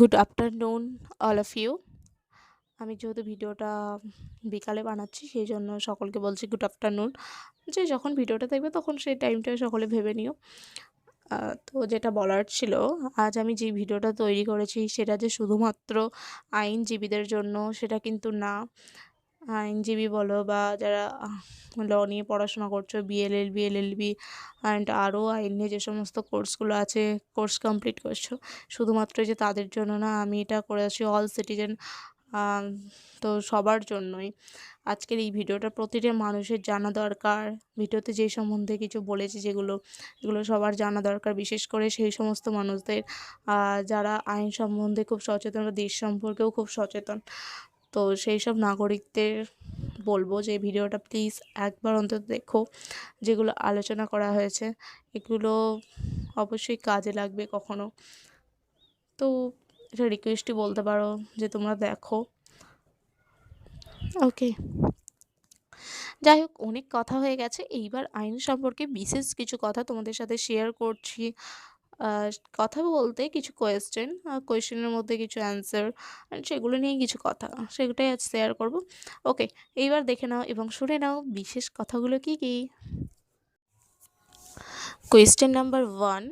Good afternoon all of you. আমি যেহেতু ভিডিওটা বিকালে বানাচ্ছি সেই জন্য সকলকে বলছি গুড আফটারনুন। যে যখন ভিডিওটা দেখবে তখন সেই টাইমটা সকলে ভেবে নিও। তো যেটা বলার ছিল, আজ আমি যে ভিডিওটা তৈরি করেছি সেটা যে শুধুমাত্র আইনজীবীদের জন্য সেটা কিন্তু না। আইনজীবী বলো বা যারা ল নিয়ে পড়াশোনা করছো, বিএলএলবি, এলএলবি অ্যান্ড আরও আইন নিয়ে যে সমস্ত কোর্সগুলো আছে, কোর্স কমপ্লিট করছো, শুধুমাত্র যে তাদের জন্য না, আমি এটা করেছি অল সিটিজেন, তো সবার জন্যই আজকের এই ভিডিওটা প্রতিটা মানুষের জানা দরকার। ভিডিওতে যে সম্বন্ধে কিছু বলেছি এগুলো সবার জানা দরকার, বিশেষ করে সেই সমস্ত মানুষদের যারা আইন সম্বন্ধে খুব সচেতন বা দেশ সম্পর্কেও খুব সচেতন। তো সেই সব নাগরিকদের বলবো যে ভিডিওটা প্লিজ একবার অন্তত দেখো। যেগুলো আলোচনা করা হয়েছে এগুলো অবশ্যই কাজে লাগবে কখনো। তো এটা রিকোয়েস্টই বলতে পারো যে তোমরা দেখো। ওকে, যাই হোক, অনেক কথা হয়ে গেছে। এইবার আইন সম্পর্কে বিশেষ কিছু কথা তোমাদের সাথে শেয়ার করছি। কথা বলতে কিছু কোয়েশ্চেনের মধ্যে কিছু অ্যান্সার, সেগুলো নিয়ে কিছু কথা, সেগুলোই আজ শেয়ার করব। ওকে, এইবার দেখে নাও এবং শুনে নাও বিশেষ কথাগুলো কি কি। Question number 1.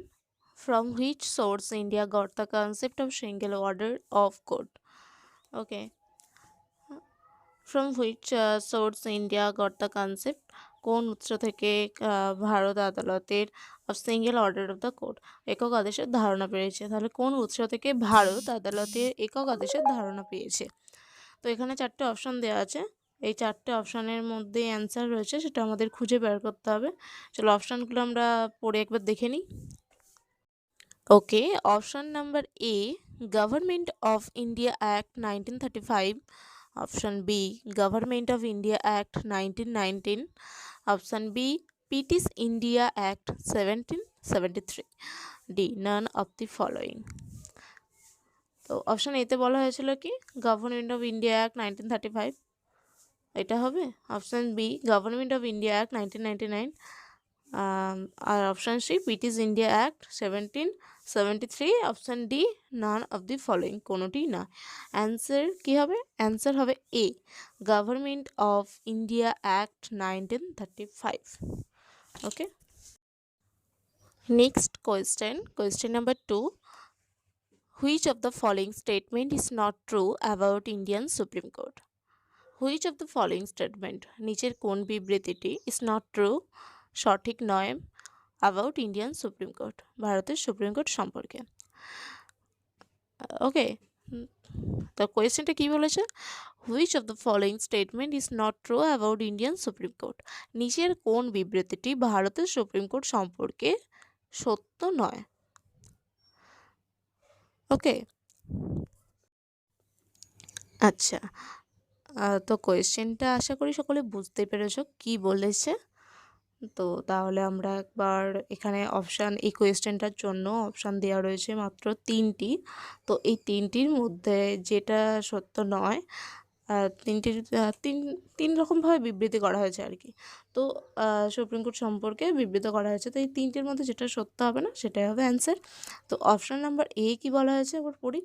From which source India got the concept of single order of court? Okay. From which source India got the concept? কোন উৎস থেকে ভারত আদালতের single order of the court, একক আদেশের ধারণা পেয়েছে? তাহলে কোন উৎস থেকে ভারত আদালতের একক আদেশের ধারণা পেয়েছে? তো এখানে 4টে অপশান দেওয়া আছে। এই 4টে অপশানের মধ্যে অ্যান্সার রয়েছে, সেটা আমাদের খুঁজে বের করতে হবে। চলো অপশানগুলো আমরা পড়ে একবার দেখে নিই। Okay, option number A, government of India act 1935। Option B, government of India act 1919। Option B, British India act 1773। D, none of the following. তো অপশান এতে বলা হয়েছিল কি, গভর্নমেন্ট অফ ইন্ডিয়া অ্যাক্ট 1935, এটা হবে। Option B, government of India act 1999। আর option C, British India act 1773। Option D, none of the following, কোনোটি না। অ্যান্সার কি হবে? অ্যান্সার হবে A, government of India act 1935। Okay, next question number 2. Which of the following statement is not true about Indian Supreme Court? Which of the following statement, নিচের কোন বিবৃতিটি is not true, সঠিক নয়, about Indian Supreme Court, ভারতের supreme court সম্পর্কে? ওকে, তো কোয়েশ্চেনটা কি বলেছে? Which of the following statement is not true about Indian supreme court, নিচের কোন বিবৃতিটি ভারতের সুপ্রিম কোর্ট সম্পর্কে সত্য নয়? ওকে, আচ্ছা, তো কোয়েশ্চেনটা আশা করি সকলে বুঝতে পেরেছ কি বলেছে। তো তাহলে আমরা একবার এখানে অপশান, এই কোয়েশ্চেনটার জন্য অপশান দেওয়া রয়েছে মাত্র 3টি। তো এই 3টির মধ্যে যেটা সত্য নয়, তিনটির তিন রকমভাবে বিবৃতি করা হয়েছে আর কি। তো সুপ্রিম কোর্ট সম্পর্কে বিবৃত করা হয়েছে, তো এই 3টির মধ্যে যেটা সত্য হবে না সেটাই হবে অ্যান্সার। তো অপশান নাম্বার এ কি বলা হয়েছে একবার পড়ি।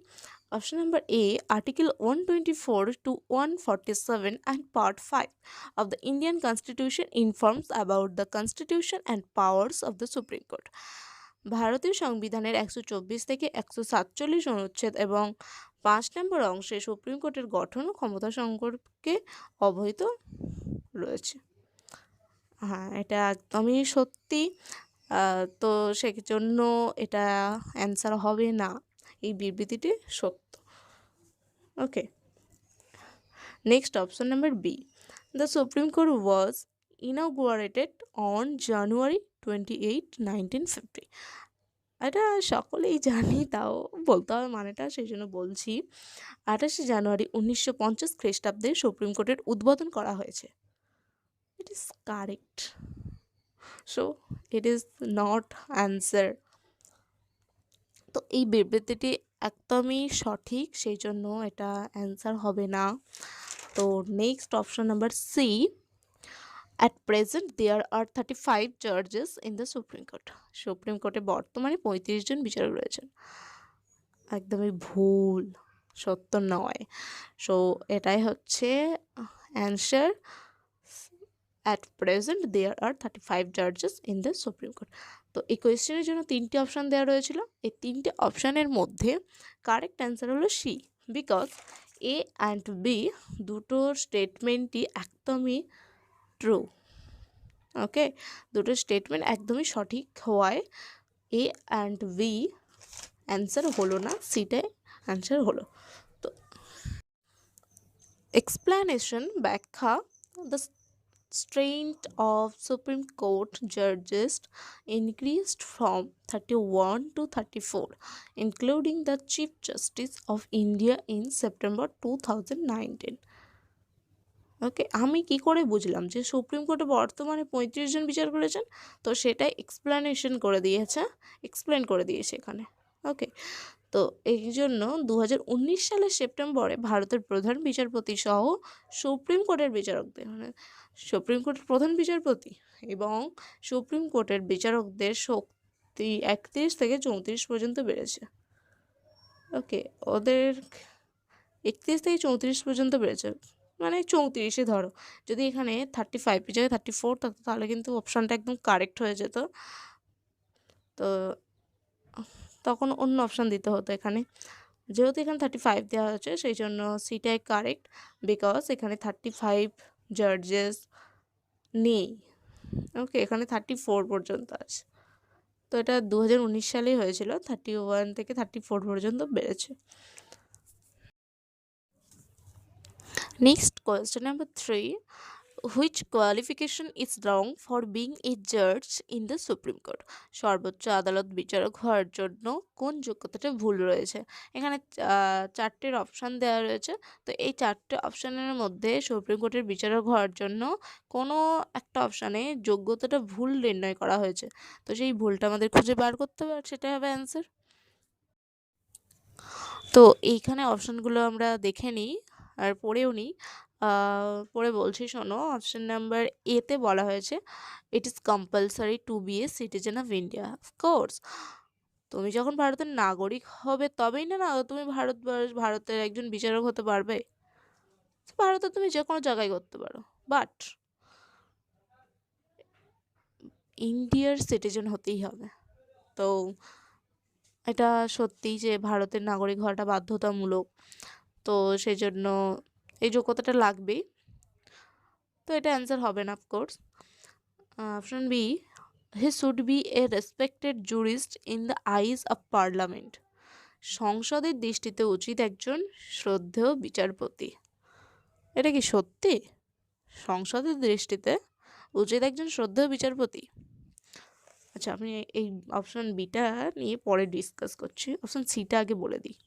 Option number A, article 124 to 147 and part 5 of the Indian Constitution informs about the constitution and powers of the Supreme Court. ভারতীয় সংবিধানের 124 থেকে 147 অনুচ্ছেদ এবং 5 নম্বর অংশে সুপ্রিম কোর্টের গঠন ও ক্ষমতা সম্পর্কে অবহিত রয়েছে। হ্যাঁ, এটা একদমই সত্যি। তো সেজন্য এটা অ্যান্সার হবে না, এই বিবৃতিটি সত্য। Okay, next option number B, the supreme court was inaugurated on January 28, 1950। এটা সকলেই জানি, তাও বলতে হবে মানেটা, সেই জন্য বলছি। 28শে জানুয়ারি 1950 খ্রিস্টাব্দে সুপ্রিম কোর্টের উদ্বোধন করা হয়েছে। It is correct, so it is not answer. তো এই বিবৃতিটি একদমই সঠিক, সেই জন্য এটা অ্যান্সার হবে না। তো next option number C, at present there are 35 জাজেস in the supreme court. Supreme কোর্টে বর্তমানে 35 জন বিচারক রয়েছেন। একদমই ভুল, সত্য নয়। সো এটাই হচ্ছে answer. At present there are 35 জাজেস ইন দ্য সুপ্রিম কোর্ট। তো এই কোয়েশ্চেনের জন্য 3টি অপশান দেওয়া রয়েছিল। এই 3টে অপশানের মধ্যে কারেক্ট অ্যান্সার হলো C, because A and B দুটোর স্টেটমেন্টই একদমই ট্রু। ওকে, দুটো স্টেটমেন্ট একদমই সঠিক হওয়ায় এ অ্যান্ড বি অ্যান্সার হলো না, সিটাই অ্যান্সার হলো। তো এক্সপ্লানেশন, ব্যাখ্যা, the strength of Supreme Court judges increased from 31 to 34, including the Chief Justice of India in September 2019. ওকে, আমি কি করে বুঝলাম যে সুপ্রিম কোর্টে বর্তমানে 35 জন বিচার করেছেন? তো সেটাই এক্সপ্লানেশন করে দিয়েছে, এক্সপ্লেন করে দিয়েছে এখানে। ওকে, তো এই জন্য 2019 সালের সেপ্টেম্বরে ভারতের প্রধান বিচারপতি সহ সুপ্রিম কোর্টের বিচারকদের, মানে সুপ্রিম কোর্টের প্রধান বিচারপতি এবং সুপ্রিম কোর্টের বিচারকদের শক্তি 31 থেকে 34 পর্যন্ত বেড়েছে। ওকে, ওদের 31 থেকে 34 পর্যন্ত বেড়েছে, মানে 34-এ ধরো। যদি এখানে 35 জায়গায় 34 থাকতো তাহলে কিন্তু অপশানটা একদম কারেক্ট হয়ে যেত। তো তখন অন্য অপশান দিতে হতো এখানে। যেহেতু এখানে 35 দেওয়া হয়েছে সেই জন্য সিটাই কারেক্ট, বিকজ এখানে 35 জাজেস নেই। ওকে, এখানে 34 পর্যন্ত আছে। তো এটা 2019 সালেই হয়েছিল, 31 থেকে 34 পর্যন্ত বেড়েছে। Next question number 3, which qualification is wrong for being a জাজ ইন দ্য সুপ্রিম কোর্ট? সর্বোচ্চ আদালত বিচারক হওয়ার জন্য কোন যোগ্যতাটা ভুল রয়েছে? এখানে 4টের অপশান দেওয়া রয়েছে। তো এই 4টে অপশানের মধ্যে সুপ্রিম কোর্টের বিচারক হওয়ার জন্য কোনো একটা অপশানে যোগ্যতাটা ভুল নির্ণয় করা হয়েছে। তো সেই ভুলটা আমাদের খুঁজে বার করতে হবে, আর সেটা হবে অ্যান্সার। তো এইখানে অপশানগুলো আমরা দেখে নিই আর পড়েও নিই। পরে বলছি, শোনো। অপশান নাম্বার এতে বলা হয়েছে it is compulsory to be a citizen of India. Of course, তুমি যখন ভারতের নাগরিক হবে তবেই না তুমি ভারতের একজন বিচারক হতে পারবে। ভারতে তুমি যে কোনো জায়গায় করতে পারো, বাট ইন্ডিয়ার সিটিজেন হতেই হবে। তো এটা সত্যি যে ভারতের নাগরিক হওয়াটা বাধ্যতামূলক, তো সেই জন্য এই যোগ্যতাটা লাগবেই। তো এটা অ্যান্সার হবে না, of course. Option B, he should be a respected jurist in the eyes of parliament. সংসদের দৃষ্টিতে উচিত একজন শ্রদ্ধেয় বিচারপতি। এটা কি সত্যি? সংসদের দৃষ্টিতে উচিত একজন শ্রদ্ধেয় বিচারপতি? আচ্ছা, আমি এই অপশন বিটা নিয়ে পরে ডিসকাস করছি। অপশন সিটা আগে বলে দিই।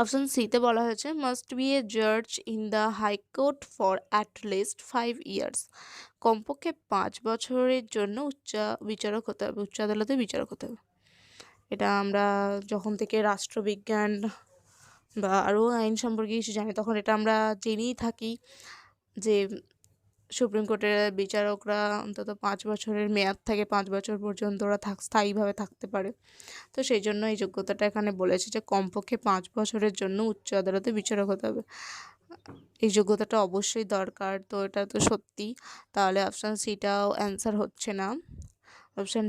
অপশন সিতে বলা হয়েছে মাস্ট বি এ জাজ in the high court for at least 5 years. কমপক্ষে 5 বছরের জন্য বিচারক হতে হবে, উচ্চ আদালতে বিচারক হতে হবে। এটা আমরা যখন থেকে রাষ্ট্রবিজ্ঞান বা আরও আইন সম্পর্কে কিছু জানি তখন এটা আমরা জেনেই থাকি যে সুপ্রিম কোর্টের বিচারকরা অন্তত 5 বছরের মেয়াদ থাকে, 5 বছর পর্যন্ত ওরা স্থায়ীভাবে থাকতে পারে। তো সেই জন্য এই যোগ্যতাটা এখানে বলেছে যে কমপক্ষে 5 বছরের জন্য উচ্চ আদালতে বিচারক হতে হবে। এই যোগ্যতাটা অবশ্যই দরকার, তো এটা তো সত্যি। তাহলে অপশান সিটাও অ্যান্সার হচ্ছে না। অপশান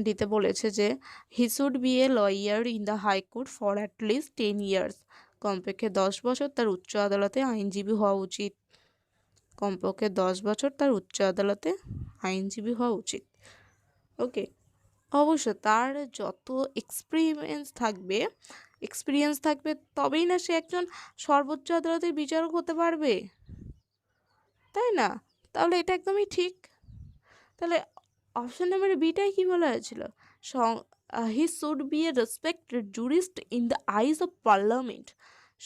ডিতে বলেছে যে হি should be a lawyer in the high court for at least 10 years. কমপক্ষে 10 বছর তার উচ্চ আদালতে আইনজীবী হওয়া উচিত। কমপক্ষে 10 বছর তার উচ্চ আদালতে আইনজীবী হওয়া উচিত। ওকে, অবশ্য তার যত এক্সপিরিয়েন্স থাকবে তবেই না সে একজন সর্বোচ্চ আদালতের বিচারক হতে পারবে, তাই না? তাহলে এটা একদমই ঠিক। তাহলে অপশন নাম্বার বিটাই কি বলা হয়েছিল? হি should be a respected jurist in the eyes of parliament.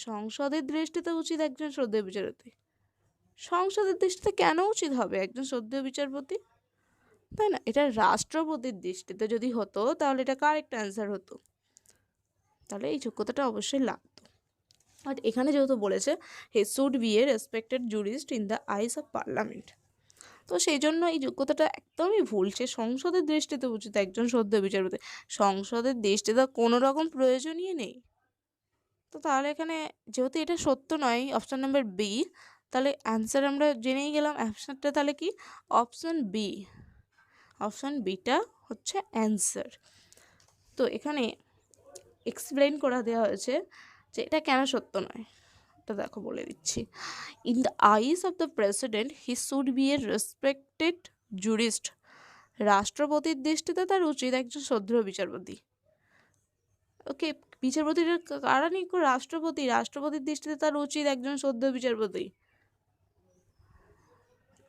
সংসদের দৃষ্টিতে উচিত একজন শ্রদ্ধেয় বিচারপতি। সংসদের দৃষ্টিতে কেন উচিত হবে একজন শ্রদ্ধেয় বিচারপতি, তাই না? এটা রাষ্ট্রপতির দৃষ্টিতে যদি হতো তাহলে এটা কারেক্ট অ্যান্সার হতো, তাহলে এই যোগ্যতাটা অবশ্যই লাগতো। আর এখানে যেহেতু বলেছে হি should be a respected jurist in the eyes of parliament, তো সেই জন্য এই যোগ্যতাটা একদমই ভুল। সে সংসদের দৃষ্টিতে উচিত একজন সদ্য বিচারপতি। সংসদের দৃষ্টিতে কোনো রকম প্রয়োজনই নেই। তো তাহলে এখানে যেহেতু এটা সত্য নয় অপশান নাম্বার বি, তাহলে অ্যান্সার আমরা জেনেই গেলাম। অ্যান্সারটা তাহলে কি? Option B. অপশান বিটা হচ্ছে অ্যান্সার। তো এখানে এক্সপ্লেন করা দেওয়া হয়েছে যে এটা কেন সত্য নয়। এটা দেখো বলে দিচ্ছি। In the eyes of the president he should be a respected jurist. রাষ্ট্রপতির দৃষ্টিতে তার উচিত একজন শ্রদ্ধেয় বিচারপতি। ওকে, বিচারপতির কারা নিয়োগ করে? রাষ্ট্রপতি। রাষ্ট্রপতির দৃষ্টিতে তার উচিত একজন শ্রদ্ধেয় বিচারপতি।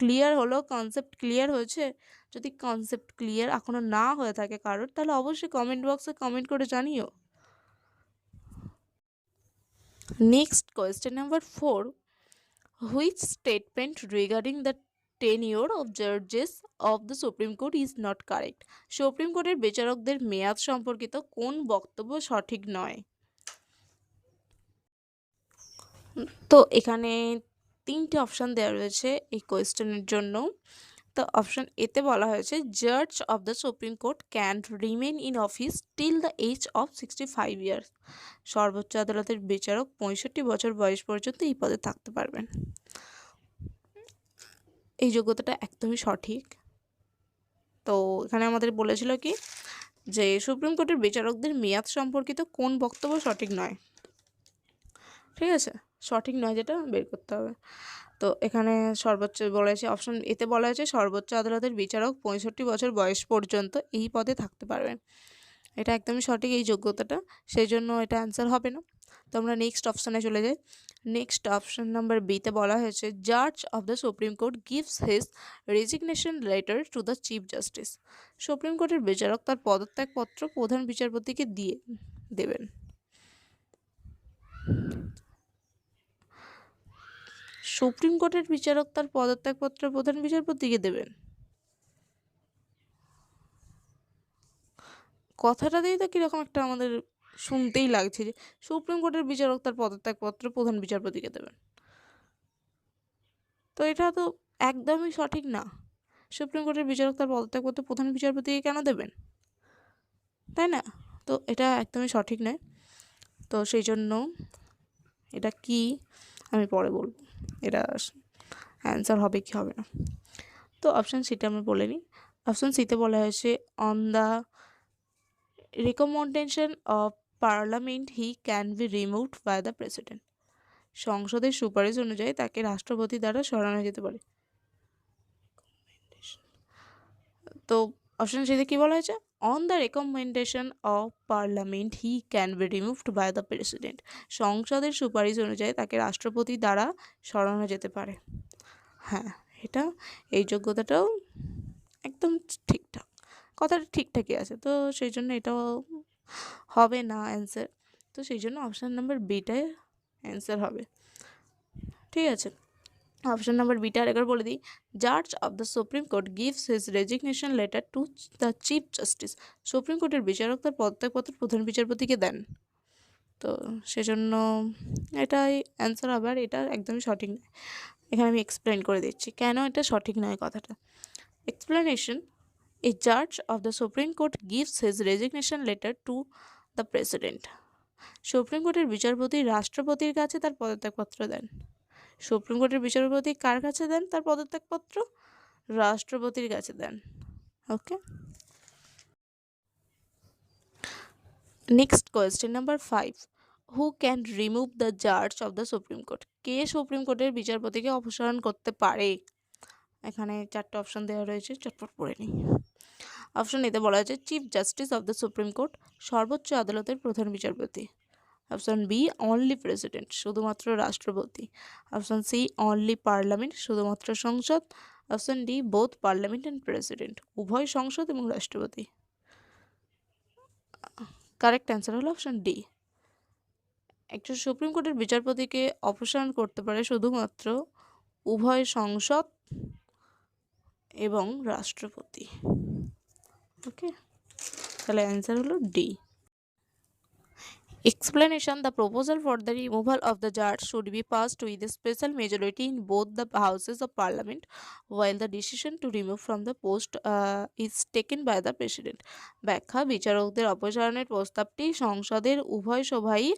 ক্লিয়ার হলো? কনসেপ্ট ক্লিয়ার হয়েছে? যদি কনসেপ্ট ক্লিয়ার এখনো না হয়ে থাকে কারোর, তাহলে অবশ্যই কমেন্ট বক্সে কমেন্ট করে জানিও। Next question number 4, which statement regarding the tenure of judges of the Supreme Court is not correct? Supreme কোর্টের বিচারকদের মেয়াদ সম্পর্কিত কোন বক্তব্য সঠিক নয়? তো এখানে 3টে অপশান দেওয়া রয়েছে এই কোয়েশ্চেনের জন্য। তো অপশান এতে বলা হয়েছে জাজ of the supreme court can remain in office till the age of 65 years. সর্বোচ্চ আদালতের বিচারক 65 বছর বয়স পর্যন্ত এই পদে থাকতে পারবেন। এই যোগ্যতাটা একদমই সঠিক। তো এখানে আমাদের বলেছিল কি যে সুপ্রিম কোর্টের বিচারকদের মেয়াদ সম্পর্কিত কোন বক্তব্য সঠিক নয়। ঠিক আছে, সঠিক নয় যেটা বের করতে হবে। তো এখানে সর্বোচ্চ বলেছে, অপশন এতে বলা হয়েছে সর্বোচ্চ আদালতের বিচারক 65 বছর বয়স পর্যন্ত এই পদে থাকতে পারবেন। এটা একদমই সঠিক এই যোগ্যতাটা, সেই জন্য এটা অ্যান্সার হবে না। তো আমরা নেক্সট অপশানে চলে যাই। নেক্সট অপশান নাম্বার বিতে বলা হয়েছে জাজ of the supreme court gives his resignation letter to the chief justice. Supreme কোর্টের বিচারক তার পদত্যাগপত্র প্রধান বিচারপতিকে দিয়ে দেবেন। সুপ্রিম কোর্টের বিচারক তার পদত্যাগপত্র প্রধান বিচারপতিকে দেবেন, কথাটা দিয়ে তো কীরকম একটা আমাদের শুনতেই লাগছে যে সুপ্রিম কোর্টের বিচারক তার পদত্যাগপত্র প্রধান বিচারপতিকে দেবেন। তো এটা তো একদমই সঠিক না। সুপ্রিম কোর্টের বিচারক তার পদত্যাগপত্র প্রধান বিচারপতিকে কেন দেবেন, তাই না? তো এটা একদমই সঠিক নয়। তো সেই জন্য এটা কি আমি পরে বলবো, এটা অ্যান্সার হবে কি হবে না। তো অপশান সিটা আমি বলে নিই। অপশান সিতে বলা হয়েছে on the recommendation of parliament he can be removed by the president. সংসদের সুপারিশ অনুযায়ী তাকে রাষ্ট্রপতি দ্বারা সরানো যেতে পারে। তো অপশন সিতে কি বলা হয়েছে? On the recommendation of parliament he can be removed by the president. সংসদের সুপারিশ অনুযায়ী তাকে রাষ্ট্রপতি দ্বারা সরানো যেতে পারে। হ্যাঁ, এটা এই যোগ্যতাটাও একদম ঠিকঠাক, কথাটা ঠিকঠাকই আছে। তো সেই জন্য এটাও হবে না অ্যান্সার। তো সেই জন্য অপশান নাম্বার বিটাই অ্যান্সার হবে। ঠিক আছে, অপশান নাম্বার বিটা আরেকবার বলে দিই। জাজ of the supreme court gives his resignation letter to the chief justice. Supreme কোর্টের বিচারক তার পদত্যাগপত্র প্রধান বিচারপতিকে দেন। তো সেজন্য এটাই অ্যান্সার হবে, আর এটা একদমই সঠিক নয়। এখানে আমি এক্সপ্লেন করে দিচ্ছি কেন এটা সঠিক নয় কথাটা। এক্সপ্লেনেশন, এ জাজ of the supreme court gives his resignation letter to the president. Supreme কোর্টের বিচারপতি রাষ্ট্রপতির কাছে তার পদত্যাগপত্র দেন। সুপ্রিম কোর্টের বিচারপতি কার কাছে দেন তার পদত্যাগপত্র? রাষ্ট্রপতির কাছে দেন। Okay, next question number 5, who can remove the জাজ অফ দ্য সুপ্রিম কোর্ট। কে সুপ্রিম কোর্টের বিচারপতিকে অপসারণ করতে পারে? এখানে 4টে অপশন দেওয়া রয়েছে, চটপট পড়ে নিই। অপশন এতে বলা হয়েছে chief justice of the supreme court, সর্বোচ্চ আদালতের প্রধান বিচারপতি। অপশন বি অনলি প্রেসিডেন্ট, শুধুমাত্র রাষ্ট্রপতি। অপশন সি অনলি পার্লামেন্ট, শুধুমাত্র সংসদ। Option D both parliament and president, উভয় সংসদ এবং রাষ্ট্রপতি। কারেক্ট অ্যান্সার হলো অপশন ডি। একজন সুপ্রিম কোর্টের বিচারপতিকে অপসারণ করতে পারে শুধুমাত্র উভয় সংসদ এবং রাষ্ট্রপতি। ওকে, তাহলে অ্যান্সার হলো D. Explanation: the proposal for the removal of the judge should be passed with a special majority in both the houses of parliament, while the decision to remove from the post is taken by the president. ব্যাখ্যা: বিচারকদের অপসারণের প্রস্তাবটি সংসদের উভয় সভায়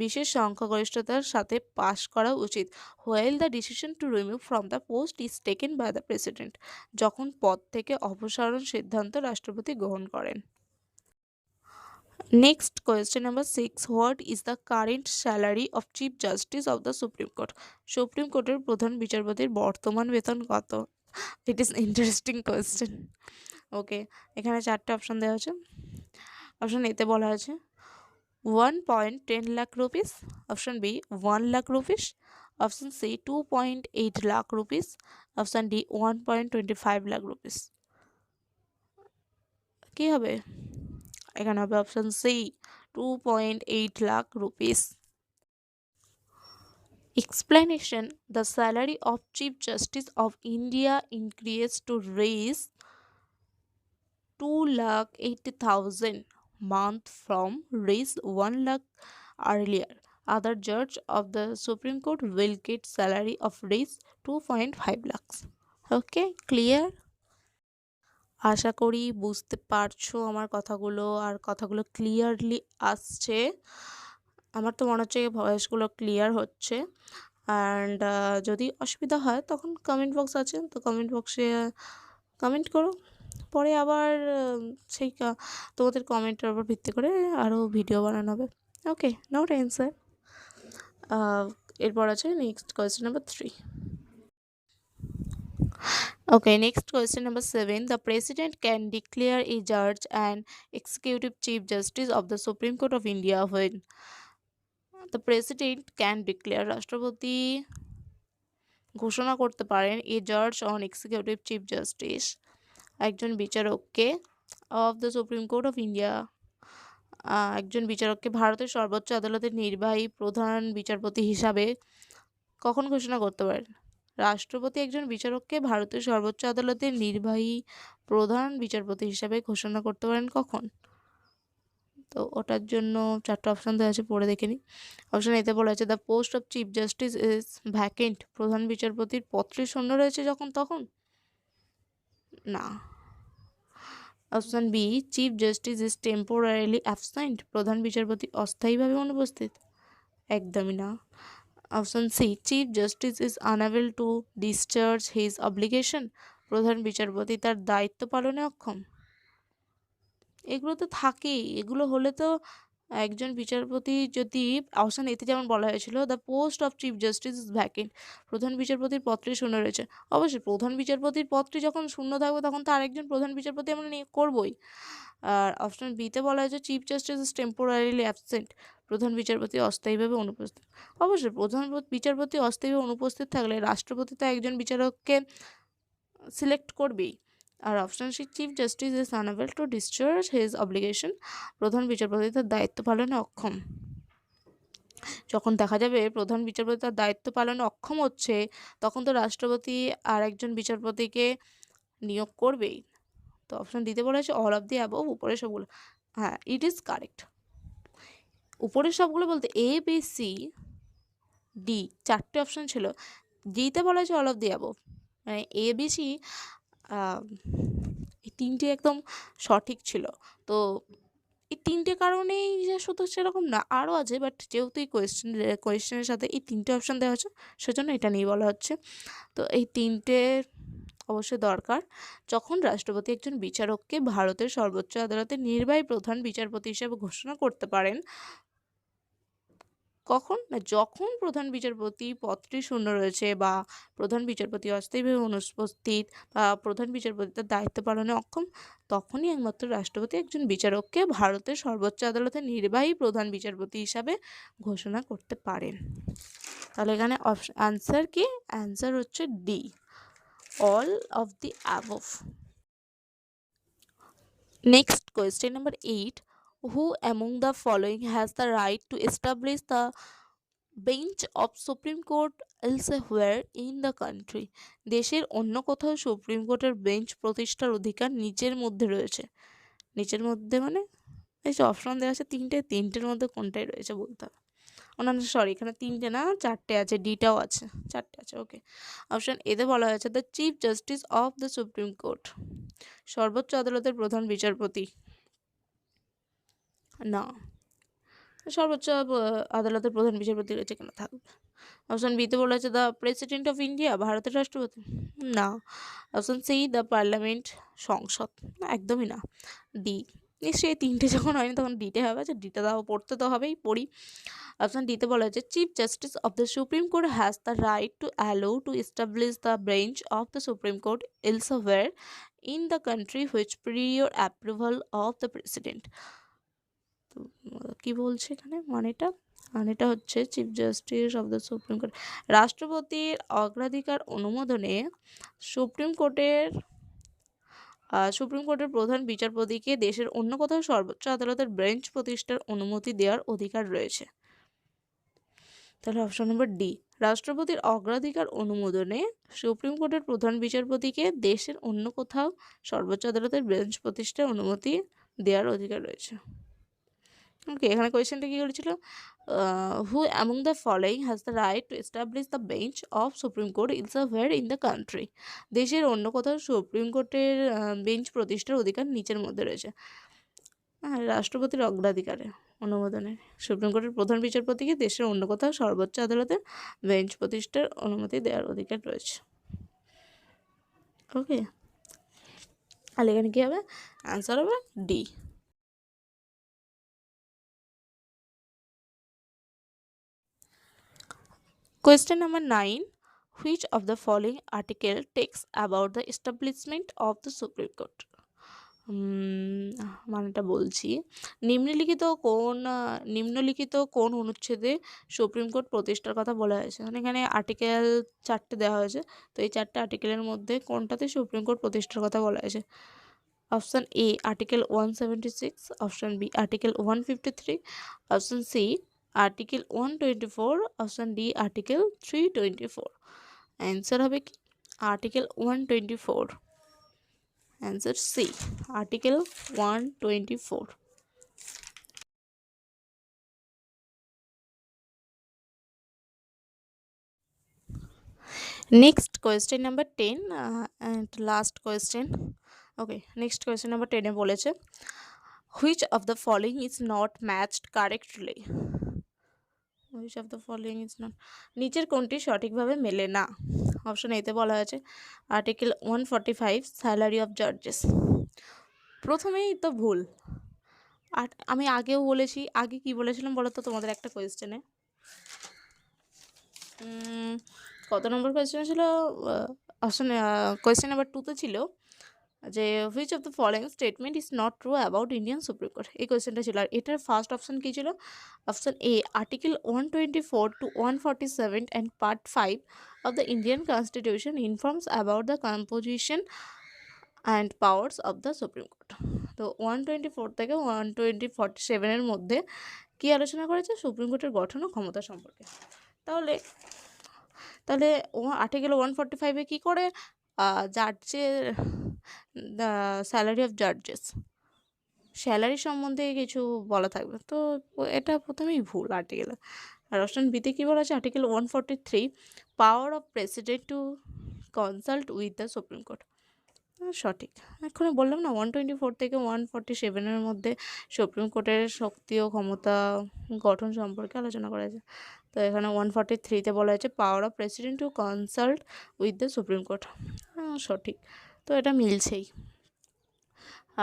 বিশেষ সংখ্যাগরিষ্ঠতার সাথে পাশ করা উচিত, while the decision to remove from the post is taken by the president, যখন পদ থেকে অপসারণ সিদ্ধান্ত রাষ্ট্রপতি গ্রহণ করেন। Next question number 6. What is the current salary of Chief Justice of the Supreme Court? Supreme কোর্টের প্রধান বিচারপতির বর্তমান বেতন কত? It is interesting question. ওকে, এখানে চারটে অপশন দেওয়া আছে। অপশন এতে বলা আছে 1.10 lakh rupees, option B 1 lakh rupees, option C 2.8 lakh rupees, option D 1.25 lakh rupees। কি হবে? এখানে হবে option C 2.8 lakh rupees। Explanation: the salary of Chief Justice of India increased to raise 2,80,000 month from raise 1 lakh earlier. Other judge of the Supreme Court will get salary of raise 2.5 lakhs. Okay, clear? আশা করি বুঝতে পারছো আমার কথাগুলো, আর কথাগুলো clearly আসছে। আমার তো মনে হচ্ছে ভয়েসগুলো ক্লিয়ার হচ্ছে। অ্যান্ড যদি অসুবিধা হয় তখন কমেন্ট বক্স আছে, তো কমেন্ট বক্সে কমেন্ট করো, পরে আবার সেই তোমাদের কমেন্টের উপর ভিত্তি করে আরও ভিডিও বানানো হবে। ওকে, নো টেনশন। এরপর আছে next question number 3। Okay, next question number 7. The president can declare a judge and executive chief justice of the Supreme Court of India when the president can declare, রাষ্ট্রপতি ঘোষণা করতে পারেন, এ জাজ on executive chief justice, একজন বিচারককে of the supreme court of India, একজন বিচারককে ভারতের সর্বোচ্চ আদালতের নির্বাহী প্রধান বিচারপতি হিসাবে কখন ঘোষণা করতে পারেন? রাষ্ট্রপতি একজন বিচারককে ভারতের সর্বোচ্চ আদালতের নির্বাহী প্রধান বিচারপতি হিসাবে ঘোষণা করতে পারেন কখন? তো ওটার জন্য চারটে অপশান দেওয়া আছে, পড়ে দেখে নিই। অপশান এতে বলা আছে the post of chief justice is vacant, প্রধান বিচারপতির পদটি শূন্য রয়েছে যখন তখন? না। Option B chief justice is temporarily absent, প্রধান বিচারপতি অস্থায়ীভাবে অনুপস্থিত? একদমই না। Option C chief justice is unable to discharge his obligation, প্রধান বিচারপতি তার দায়িত্ব পালনে অক্ষম? এগুলো তো থাকেই, এগুলো হলে তো একজন বিচারপতি যদি অপশান এতে যেমন বলা হয়েছিল the post of chief justice is vacant, প্রধান বিচারপতির পদটি শূন্য রয়েছে, অবশ্যই প্রধান বিচারপতির পদটি যখন শূন্য থাকবে তখন তো আরেকজন প্রধান বিচারপতি আমরা নিয়ে করবই। আর অপশান বিতে বলা হয়েছে chief justice is temporarily absent, প্রধান বিচারপতি অস্থায়ীভাবে অনুপস্থিত। অবশ্যই প্রধান বিচারপতি অস্থায়ীভাবে অনুপস্থিত থাকলে রাষ্ট্রপতি তো একজন বিচারককে সিলেক্ট করবেই। আর option C chief justice is unable to discharge his obligation, প্রধান বিচারপতি তার দায়িত্ব পালনে অক্ষম। যখন দেখা যাবে প্রধান বিচারপতি তার দায়িত্ব পালনে অক্ষম হচ্ছে তখন তো রাষ্ট্রপতি আর একজন বিচারপতিকে নিয়োগ করবেই। তো অপশান দিতে বলা হয়েছে অল অফ দি অ্যাবভ, উপরের সবগুলো। হ্যাঁ, ইট ইজ কারেক্ট। উপরের সবগুলো বলতে এ বি সি ডি চারটে অপশান ছিল, ডিতে বলা হয়েছে অল অফ দি অ্যাবভ, মানে এ বি সি এই তিনটে একদম সঠিক ছিল। তো এই তিনটে কারণেই যে শুধু সেরকম না, আরও আছে, বাট যেহেতু এই কোয়েশ্চেনের সাথে এই তিনটে অপশান দেওয়া আছে সেজন্য এটা নিয়ে বলা হচ্ছে। তো এই তিনটে অবশ্যই দরকার যখন রাষ্ট্রপতি একজন বিচারককে ভারতের সর্বোচ্চ আদালতের নির্বাহী প্রধান বিচারপতি হিসেবে ঘোষণা করতে পারেন। কখন? না যখন প্রধান বিচারপতি পদটি শূন্য রয়েছে বা প্রধান বিচারপতি অস্থায়ীভাবে অনুপস্থিত বা প্রধান বিচারপতি তার দায়িত্ব পালনে অক্ষম, তখনই একমাত্র রাষ্ট্রপতি একজন বিচারককে ভারতের সর্বোচ্চ আদালতের নির্বাহী প্রধান বিচারপতি হিসাবে ঘোষণা করতে পারেন। তাহলে এখানে অ্যান্সার কি? অ্যান্সার হচ্ছে D, all of the above. Next question number 8. Who among the following has the right to establish the bench of Supreme Court elsewhere in the country? দেশের অন্য কোথাও সুপ্রিম কোর্টের বেঞ্চ প্রতিষ্ঠার অধিকার নিচের মধ্যে রয়েছে। নিচের মধ্যে মানে এই যে অপশন দেওয়া আছে তিনটের মধ্যে কোনটাই রয়েছে বলতে হবে। না সরি, এখানে 3টে না 4টে আছে, ডিটাও আছে, 4টে আছে। ওকে, অপশন এতে বলা হয়েছে the chief justice of the supreme court, সর্বোচ্চ আদালতের প্রধান বিচারপতি। না, সর্বোচ্চ আদালতের প্রধান বিচারপতি রয়েছে, কেন থাকবে। অপশন বিতে বলা হয়েছে দ্য প্রেসিডেন্ট অফ ইন্ডিয়া, ভারতের রাষ্ট্রপতি। না। অপশন সি দ্য পার্লামেন্ট, সংসদ। একদমই না। ডি, নিশ্চয়ই 3টে যখন হয়নি তখন ডিটে হবে। আচ্ছা ডিটা দাও, পড়তে তো হবেই, পড়ি। অপশন ডিতে বলা হয়েছে chief justice of the supreme court has the right to allow to establish the bench of the supreme court elsewhere in the country which prior approval of the president. তো কী বলছে এখানে মানেটা হচ্ছে chief justice of the supreme court, রাষ্ট্রপতির অগ্রাধিকার অনুমোদনে supreme কোর্টের প্রধান বিচারপতিকে দেশের অন্য কোথাও সর্বোচ্চ আদালতের বেঞ্চ প্রতিষ্ঠার অনুমতি দেওয়ার অধিকার রয়েছে। তাহলে অপশন নম্বর ডি, রাষ্ট্রপতির অগ্রাধিকার অনুমোদনে সুপ্রিম কোর্টের প্রধান বিচারপতিকে দেশের অন্য কোথাও সর্বোচ্চ আদালতের বেঞ্চ প্রতিষ্ঠার অনুমতি দেওয়ার অধিকার রয়েছে। ওকে, এখানে কোয়েশ্চেনটা কী করেছিল, হু among the following has the right two establish the bench of supreme court elsewhere in the country, দেশের অন্য কোথাও সুপ্রিম কোর্টের বেঞ্চ প্রতিষ্ঠার অধিকার নিচের মধ্যে রয়েছে। হ্যাঁ, রাষ্ট্রপতির অগ্রাধিকারে অনুমোদনে সুপ্রিম কোর্টের প্রধান বিচারপতিকে দেশের অন্য কোথাও সর্বোচ্চ আদালতে বেঞ্চ প্রতিষ্ঠার অনুমতি দেওয়ার অধিকার রয়েছে। ওকে, আর এখানে কী হবে, অ্যান্সার হবে D. Question number 9. Which of the following article takes about the establishment of the Supreme Court? মানেটা বলছি, নিম্নলিখিত কোন অনুচ্ছেদে সুপ্রিম কোর্ট প্রতিষ্ঠার কথা বলা হয়েছে। মানে এখানে আর্টিকেল 4টে দেওয়া হয়েছে, তো এই 4টে আর্টিকেলের মধ্যে কোনটাতে সুপ্রিম কোর্ট প্রতিষ্ঠার কথা বলা হয়েছে। Option A article 176, option B article 153, option C article 124, option D article 324। Answer হবে কি article 124। Answer C article 124। Next question number 10 and last question. Okay, next question number 10 এ বলেছে which of the following is not matched correctly? Which of the following is not, নিচের কোনটি সঠিকভাবে মেলে না। Option এতে বলা হয়েছে আর্টিকেল 145 স্যালারি অফ জাজেস, প্রথমেই তো ভুল। আর আমি আগেও বলেছি, আগে কি বলেছিলাম বলো তো তোমাদের একটা কোয়েশ্চেনে, কত নম্বর কোয়েশ্চেন ছিল, অপশন কোয়েশ্চেন নাম্বার 2তে ছিল যে which of the following statement is not true about Indian supreme court, এই কোয়েশ্চেনটা ছিল। আর এটার ফার্স্ট অপশন কী ছিল, option A article 124 to 147 and part 5 of the Indian constitution informs about the composition and powers of the supreme court. তো 124 থেকে 147 মধ্যে কী আলোচনা করেছে, সুপ্রিম কোর্টের গঠন ও ক্ষমতা সম্পর্কে। তাহলে আর্টিকেল 145-এ কী করে জাজের স্যালারি অফ জাজেস, স্যালারি সম্বন্ধে কিছু বলা থাকবে, তো এটা প্রথমেই ভুল আর্টিকেল। আর অপশন বিতে কী বলা আছে article 143 power of president to consult with the supreme court, সঠিক। এক্ষুনি বললাম না 124 থেকে 147 মধ্যে সুপ্রিম কোর্টের শক্তি ও ক্ষমতা গঠন সম্পর্কে আলোচনা করা হয়েছে। তো এখানে 143-তে বলা হয়েছে power of president to consult with the supreme court, সঠিক। তো এটা মিলছেই।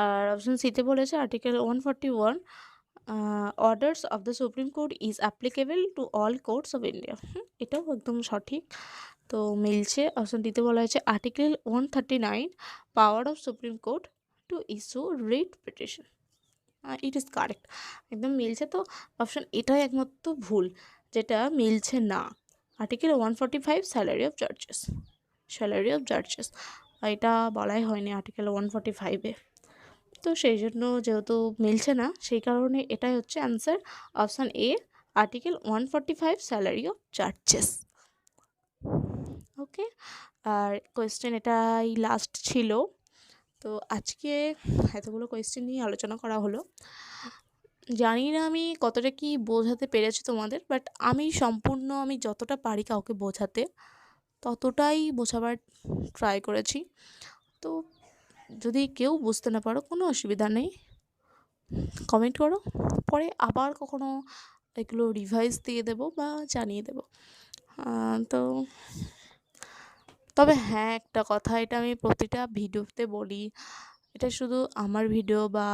আর অপশন সিতে বলেছে article 141 orders of the supreme court is applicable to all courts of India, এটাও একদম সঠিক। তো মিলছে। অপশন ডিতে বলা হয়েছে article 139 power of supreme court to issue writ petition, it is correct, একদম মিলছে। তো অপশন এটাই একমাত্র ভুল যেটা মিলছে না, আর্টিকেল 145 স্যালারি অফ জাজেস এটা বলাই হয়নি আর্টিকেল 145-এ। তো সেই জন্য যেহেতু মিলছে না, সেই কারণে এটাই হচ্ছে answer, option A article 145 salary of জাজেস। ওকে, আর কোয়েশ্চেন এটাই লাস্ট ছিল। তো আজকে এতগুলো কোয়েশ্চেন নিয়ে আলোচনা করা হলো। জানি না আমি কতটা কি বোঝাতে পেরেছি তোমাদের, বাট আমি যতটা পারি কাউকে বোঝাতে ততটাই বোঝাবার ট্রাই করেছি। তো যদি কেউ বুঝতে না পারো কোনো অসুবিধা নেই, কমেন্ট করো, পরে আবার কখনো এগুলো রিভাইজ দিয়ে দেবো বা জানিয়ে দেবো। তো তবে হ্যাঁ, একটা কথা, এটা আমি প্রতিটা ভিডিওতে বলি, এটা শুধু আমার ভিডিও বা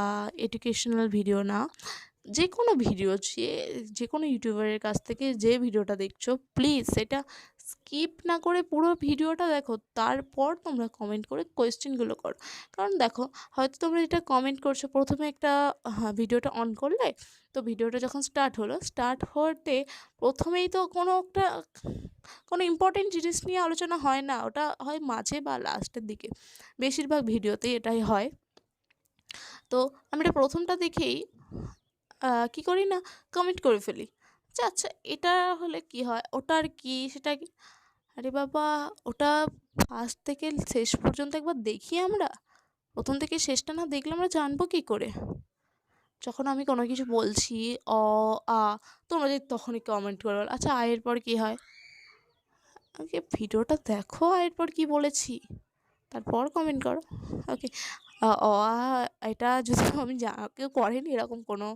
এডুকেশনাল ভিডিও না, যে কোনো ভিডিও, যে কোনো ইউটিউবারের কাছ থেকে যে ভিডিওটা দেখছো, প্লিজ সেটা স্কিপ না করে পুরো ভিডিওটা দেখো, তারপর তোমরা কমেন্ট করে কোয়েশ্চেনগুলো করো। কারণ দেখো, হয়তো তোমরা যেটা কমেন্ট করছো, প্রথমে একটা ভিডিওটা অন করলে, তো ভিডিওটা যখন স্টার্ট হতে প্রথমেই তো কোনো ইম্পর্টেন্ট জিনিস নিয়ে আলোচনা হয় না, ওটা হয় মাঝে বা লাস্টের দিকে, বেশিরভাগ ভিডিওতেই এটাই হয়। তো আমি এটা প্রথমটা দেখেই কী করি না, কমেন্ট করে ফেলি যে আচ্ছা এটা হলে কি হয়, ওটার কি, সেটা কি। আরে বাবা, ওটা ফার্স্ট থেকে শেষ পর্যন্ত একবার দেখি আমরা, প্রথম থেকে শেষটা না দেখলে আমরা জানবো কী করে? যখন আমি কোনো কিছু বলছি অ আ, তোমরা যদি তখনই কমেন্ট করে বলো আচ্ছা আয়ের পর কী হয়, আগে ভিডিওটা দেখো আয়ের পর কী বলেছি, তারপর কমেন্ট করো। ওকে, অ আ এটা যদি আমি কেউ করেনি এরকম কোনো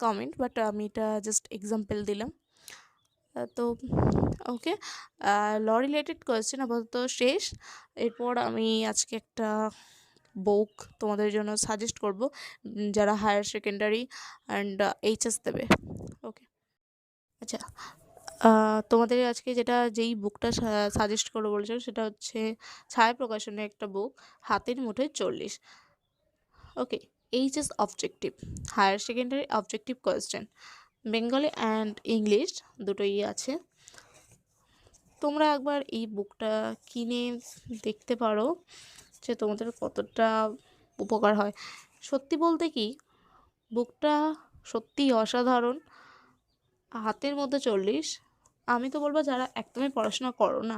কমেন্ট, বাট আমি এটা জাস্ট এক্সাম্পল দিলাম। তো ওকে, ল রিলেটেড কোয়েশ্চেন আপাতত শেষ। এরপর আমি আজকে একটা বুক তোমাদের জন্য সাজেস্ট করব, যারা হায়ার সেকেন্ডারি অ্যান্ড এইচএস দেবে। ওকে, আচ্ছা, তোমাদের আজকে যেই বুকটা সাজেস্ট করবো বলেছিল সেটা হচ্ছে ছায়া প্রকাশনের একটা বুক, হাতের মুঠোয় 40। Okay, HS objective, higher secondary objective question, Bengali and English দুটোই আছে। তোমরা একবার এই বুকটা কিনে দেখতে পারো যে তোমাদের কতটা উপকার হয়। সত্যি বলতে কি, বুকটা সত্যিই অসাধারণ। হাতের মধ্যে 40, আমি তো বলবো যারা একদমই পড়াশোনা করো না,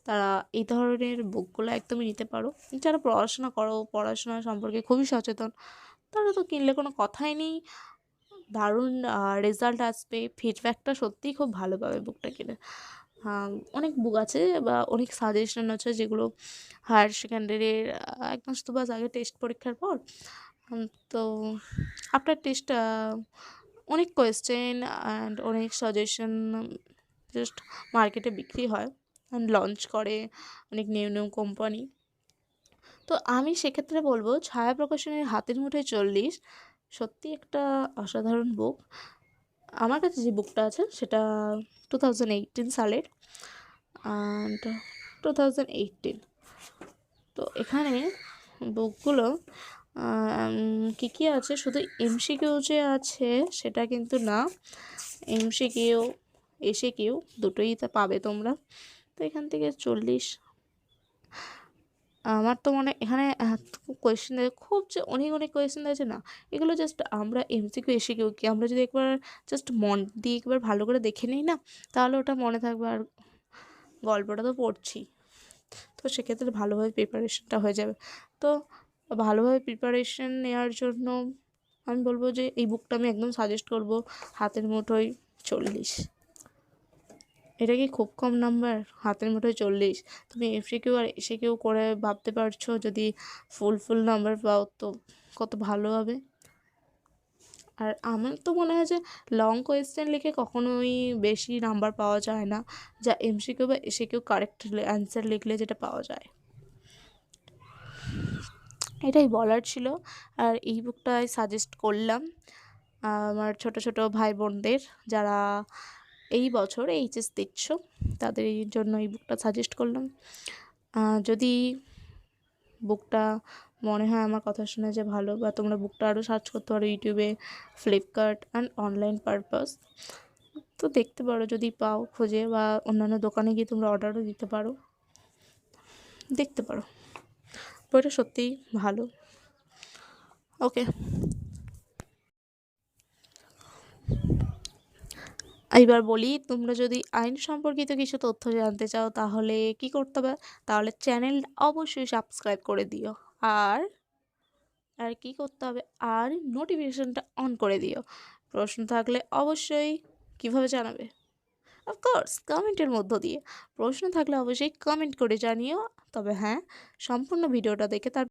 তারা এই ধরনের বুকগুলো একদমই নিতে পারো। যারা পড়াশোনা করো, পড়াশোনা সম্পর্কে খুবই সচেতন, তারা তো কিনলে কোনো কথাই নেই, দারুণ রেজাল্ট আসবে, ফিডব্যাকটা সত্যিই খুব ভালো পাবে বুকটা কিনে। অনেক বুক আছে বা অনেক সাজেশন আছে যেগুলো হায়ার সেকেন্ডারির 1 মাস 2 মাস আগে টেস্ট পরীক্ষার পর, তো আফটার টেস্ট অনেক কোয়েশ্চেন অ্যান্ড অনেক সাজেশন জাস্ট মার্কেটে বিক্রি হয় অ্যান্ড লঞ্চ করে অনেক নিউ নিউ কোম্পানি। তো আমি সেক্ষেত্রে বলবো ছায়া প্রকাশনের হাতের মুঠোয় 40 সত্যি একটা অসাধারণ বুক। আমার কাছে যে বুকটা আছে সেটা 2018 সালের, অ্যান্ড 2018। তো এখানে বুকগুলো কী কী আছে, শুধু এমসিকিউ যে আছে সেটা কিন্তু না, এমসিকিউ এসিকিউ দুটোই তা পাবে তোমরা। তো এখান থেকে 40, আমার তো মনে এখানে কোয়েশ্চেন খুব যে অনেক অনেক কোয়েশ্চেন আছে না, এগুলো জাস্ট আমরা এমসিকিউ এসিকিউ কি আমরা যদি একবার জাস্ট মন দিয়ে একবার ভালো করে দেখে নিই না, তাহলে ওটা মনে থাকবে, আর গল্পটা তো পড়ছি, তো সেক্ষেত্রে ভালোভাবে প্রিপারেশনটা হয়ে যাবে। তো ভালোভাবে প্রিপারেশন নেওয়ার জন্য আমি বলবো যে এই বুকটা আমি একদম সাজেস্ট করব, হাতের মুঠোয় 40। এটা কি খুব কম নাম্বার? হাতের মুঠোয় 40, তুমি এমসিকিউ আর এসিকিউ করে ভাবতে পারছো, যদি ফুল নাম্বার পাও তো কত ভালো হবে। আর আমার তো মনে হয় যে লং কোয়েশ্চেন লিখে কখনোই বেশি নাম্বার পাওয়া যায় না, যা এমসিকিউ বা এসিকিউ কারেক্ট অ্যান্সার লিখলে যেটা পাওয়া যায়। এটাই বলার ছিল, আর এই বুকটাই সাজেস্ট করলাম আমার ছোট ছোট ভাই বোনদের, যারা এই বছর এইচএস দিচ্ছ, তাদের জন্য এই বুকটা সাজেস্ট করলাম। যদি বুকটা মনে হয় আমার কথা শুনে যে ভালো, বা তোমরা বুকটা আরও সার্চ করতে পারো ইউটিউবে, ফ্লিপকার্ট অ্যান্ড অনলাইন পারপাস, তো দেখতে পারো যদি পাও খুঁজে, বা অন্যান্য দোকানে গিয়ে তোমরা অর্ডারও দিতে পারো, দেখতে পারো, বইটা সত্যিই ভালো। ওকে, এইবার বলি, তোমরা যদি আইন সম্পর্কিত কিছু তথ্য জানতে চাও তাহলে কি করতে হবে, তাহলে চ্যানেল অবশ্যই সাবস্ক্রাইব করে দিও, আর আর কি করতে হবে, আর নোটিফিকেশানটা অন করে দিও। প্রশ্ন থাকলে অবশ্যই কিভাবে জানাবে? অফকোর্স কমেন্টের মধ্য দিয়ে। প্রশ্ন থাকলে অবশ্যই কমেন্ট করে জানিও। তবে হ্যাঁ, সম্পূর্ণ ভিডিওটা দেখে তার